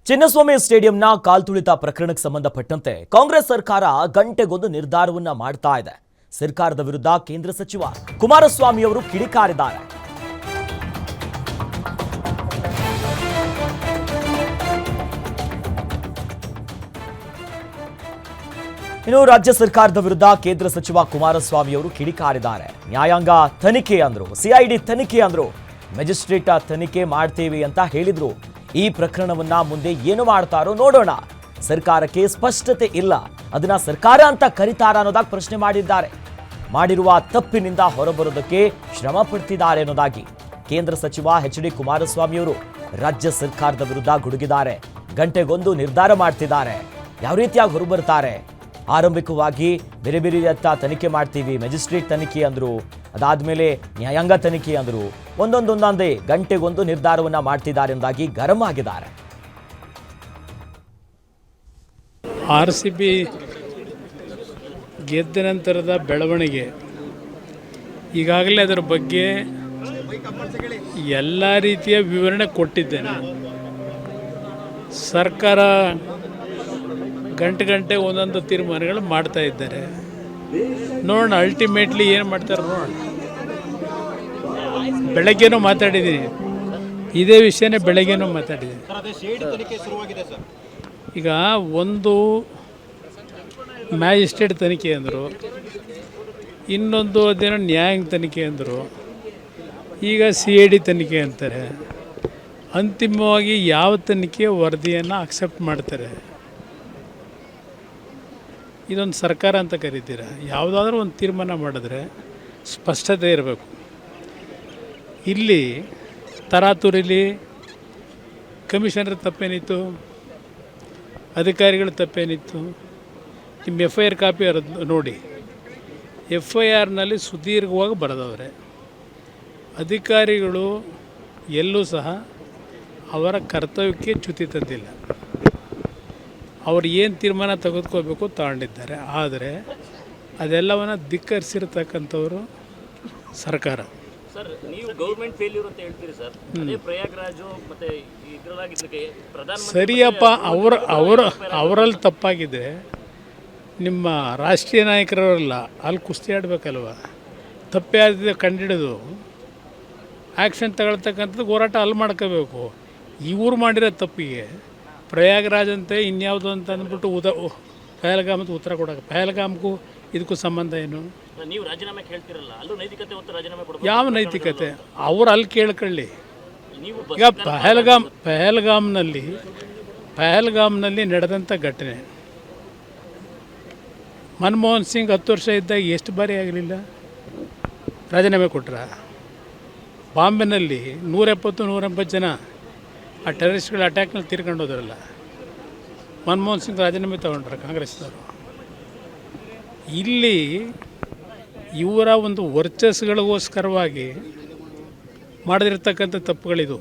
ಚಿನ್ನಸ್ವಾಮಿ ಸ್ಟೇಡಿಯಂನ ಕಾಲ್ತುಳಿತ ಪ್ರಕರಣಕ್ಕೆ ಸಂಬಂಧಪಟ್ಟಂತೆ ಕಾಂಗ್ರೆಸ್ ಸರ್ಕಾರ ಗಂಟೆಗೊಂದು ನಿರ್ಧಾರವನ್ನ ಮಾಡ್ತಾ ಇದೆ. ಸರ್ಕಾರದ ವಿರುದ್ಧ ಕೇಂದ್ರ ಸಚಿವ ಕುಮಾರಸ್ವಾಮಿ ಅವರು ಕಿಡಿಕಾರಿದ್ದಾರೆ. ಇನ್ನು ರಾಜ್ಯ ಸರ್ಕಾರದ ವಿರುದ್ಧ ಕೇಂದ್ರ ಸಚಿವ ಕುಮಾರಸ್ವಾಮಿ ಅವರು ಕಿಡಿಕಾರಿದ್ದಾರೆ. ನ್ಯಾಯಾಂಗ ತನಿಖೆ ಅಂದ್ರು, ಸಿಐಡಿ ತನಿಖೆ ಅಂದ್ರು, ಮ್ಯಾಜಿಸ್ಟ್ರೇಟ್ ತನಿಖೆ ಮಾಡ್ತೀವಿ ಅಂತ ಹೇಳಿದ್ರು. ಈ ಪ್ರಕರಣವನ್ನ ಮುಂದೆ ಏನು ಮಾಡ್ತಾರೋ ನೋಡೋಣ. ಸರ್ಕಾರಕ್ಕೆ ಸ್ಪಷ್ಟತೆ ಇಲ್ಲ, ಅದನ್ನ ಸರ್ಕಾರ ಅಂತ ಕರೀತಾರ ಅನ್ನೋದಾಗಿ ಪ್ರಶ್ನೆ ಮಾಡಿದ್ದಾರೆ. ಮಾಡಿರುವ ತಪ್ಪಿನಿಂದ ಹೊರಬರೋದಕ್ಕೆ ಶ್ರಮ ಪಡ್ತಿದ್ದಾರೆ ಅನ್ನೋದಾಗಿ ಕೇಂದ್ರ ಸಚಿವ ಎಚ್.ಡಿ. ಕುಮಾರಸ್ವಾಮಿ ಅವರು ರಾಜ್ಯ ಸರ್ಕಾರದ ವಿರುದ್ಧ ಗುಡುಗಿದ್ದಾರೆ. ಗಂಟೆಗೊಂದು ನಿರ್ಧಾರ ಮಾಡ್ತಿದ್ದಾರೆ. ಯಾವ ರೀತಿಯಾಗಿ ಹೊರಬರ್ತಾರೆ? ಆರಂಭಿಕವಾಗಿ ಬೇರೆ ಬೇರೆ ತನಿಖೆ ಮಾಡ್ತೀವಿ, ಮ್ಯಾಜಿಸ್ಟ್ರೇಟ್ ತನಿಖೆ ಅಂದ್ರು, ಅದಾದ್ಮೇಲೆ ನ್ಯಾಯಾಂಗ ತನಿಖೆ ಅಂದ್ರು, ಒಂದೊಂದೇ ಗಂಟೆಗೊಂದು ನಿರ್ಧಾರವನ್ನ ಮಾಡ್ತಿದ್ದಾರೆ ಎಂದಾಗಿ ಗರಂ ಆಗಿದ್ದಾರೆ. RCB ಗೆದ್ದ ನಂತರದ ಬೆಳವಣಿಗೆ ಈಗಾಗಲೇ ಅದರ ಬಗ್ಗೆ ಎಲ್ಲ ರೀತಿಯ ವಿವರಣೆ ಕೊಟ್ಟಿದ್ದೇನೆ. ಸರ್ಕಾರ ಗಂಟೆ ಒಂದೊಂದು ತೀರ್ಮಾನಗಳು ಮಾಡ್ತಾ ಇದ್ದಾರೆ. ನೋಡೋಣ ಅಲ್ಟಿಮೇಟ್ಲಿ ಏನು ಮಾಡ್ತಾರೆ ನೋಡೋಣ. ಬೆಳಗ್ಗೆನೂ ಮಾತಾಡಿದ್ದೀನಿ, ಇದೇ ವಿಷಯನೇ ಬೆಳಗ್ಗೆನೂ ಮಾತಾಡಿದ್ದೀನಿ. ಈಗ ಒಂದು ಮ್ಯಾಜಿಸ್ಟ್ರೇಟ್ ತನಿಖೆ ಅಂದರು, ಇನ್ನೊಂದು ಅದೇನೋ ನ್ಯಾಯಾಂಗ ತನಿಖೆ ಅಂದರು, ಈಗ CID ತನಿಖೆ ಅಂತಾರೆ. ಅಂತಿಮವಾಗಿ ಯಾವ ತನಿಖೆ ವರದಿಯನ್ನು ಅಕ್ಸೆಪ್ಟ್ ಮಾಡ್ತಾರೆ? ಇದೊಂದು ಸರ್ಕಾರ ಅಂತ ಕರಿತೀರ? ಯಾವುದಾದ್ರೂ ಒಂದು ತೀರ್ಮಾನ ಮಾಡಿದ್ರೆ ಸ್ಪಷ್ಟತೆ ಇರಬೇಕು. ಇಲ್ಲಿ ತರಾತುರಿಲಿ ಕಮಿಷನರ್ ತಪ್ಪೇನಿತ್ತು, ಅಧಿಕಾರಿಗಳು ತಪ್ಪೇನಿತ್ತು? ನಿಮ್ಮ FIR ಕಾಪಿ ನೋಡಿ. FIRನಲ್ಲಿ ಸುದೀರ್ಘವಾಗಿ ಬರೆದವ್ರೆ. ಅಧಿಕಾರಿಗಳು ಎಲ್ಲೂ ಸಹ ಅವರ ಕರ್ತವ್ಯಕ್ಕೆ ಚ್ಯುತಿ ತಂದಿಲ್ಲ. ಅವ್ರು ಏನು ತೀರ್ಮಾನ ತೆಗೆದುಕೋಬೇಕು ತಗೊಂಡಿದ್ದಾರೆ. ಆದರೆ ಅದೆಲ್ಲವನ್ನು ಧಿಕ್ಕರಿಸಿರ್ತಕ್ಕಂಥವರು ಸರ್ಕಾರ. ಸರ್, ನೀವು ಗೌರ್ಮೆಂಟ್ ಫೇಲ್ಯೂರ್ ಅಂತ ಹೇಳ್ತೀರಿ ಸರ್. ಅದೇ ಪ್ರಯಾಗ್ರಾಜು ಮತ್ತೆ ಇದರಲ್ಲಾಗಿದ್ದಕ್ಕೆ ಪ್ರಧಾನಮಂತ್ರಿ ಸರಿಯಪ್ಪ, ಅವರಲ್ಲಿ ತಪ್ಪಾಗಿದೆ. ನಿಮ್ಮ ರಾಷ್ಟ್ರೀಯ ನಾಯಕರವರಲ್ಲ, ಅಲ್ಲಿ ಕುಸ್ತಿ ಆಡಬೇಕಲ್ವ? ತಪ್ಪೇ ಆದ ಕಂಡಿಡಿದು ಆ್ಯಕ್ಷನ್ ತಗೊಳ್ತಕ್ಕಂಥದ್ದು ಹೋರಾಟ ಅಲ್ಲಿ ಮಾಡ್ಕೋಬೇಕು. ಇವ್ರು ಮಾಡಿರೋ ತಪ್ಪಿಗೆ ಪ್ರಯಾಗ್ರಾಜ್ ಅಂತೆ ಇನ್ಯಾವುದು ಅಂತ ಅಂದ್ಬಿಟ್ಟು ಪಹಲ್ಗಾಮಕ್ಕೆ ಉತ್ತರ ಕೊಡೋಕೆ, ಪಹಲ್ಗಾಮ್ಗೂ ಇದಕ್ಕೂ ಸಂಬಂಧ ಏನು? ನೀವು ರಾಜೀನಾಮೆ ಕೇಳ್ತಿರಲ್ಲ, ಅಲ್ಲೂ ನೈತಿಕತೆ ಹೊತ್ತು ರಾಜೀನಾಮೆ ಕೊಡಬೇಕು. ಯಾವ ನೈತಿಕತೆ? ಅವ್ರು ಅಲ್ಲಿ ಕೇಳ್ಕೊಳ್ಳಿ. ನೀವು ಈಗ ಪಹಲ್ಗಾಮ್ನಲ್ಲಿ ನಡೆದಂಥ ಘಟನೆ, ಮನಮೋಹನ್ ಸಿಂಗ್ 10 ವರ್ಷ ಇದ್ದಾಗ ಎಷ್ಟು ಬಾರಿ ಆಗಲಿಲ್ಲ ರಾಜೀನಾಮೆ ಕೊಟ್ರ? ಬಾಂಬೆನಲ್ಲಿ 170-180 ಜನ ಆ ಟೆರರಿಸ್ಟ್ಗಳ ಅಟ್ಯಾಕ್ನಲ್ಲಿ ತೀರ್ಕೊಂಡು ಹೋದ್ರಲ್ಲ, ಮನಮೋಹನ್ ಸಿಂಗ್ ರಾಜೀನಾಮೆ ತಗೊಂಡ್ರೆ ಕಾಂಗ್ರೆಸ್ನವರು. ಇಲ್ಲಿ ಇವರ ಒಂದು ವರ್ಚಸ್ಗಳಿಗೋಸ್ಕರವಾಗಿ ಮಾಡಿದಿರ್ತಕ್ಕಂಥ ತಪ್ಪುಗಳಿದು.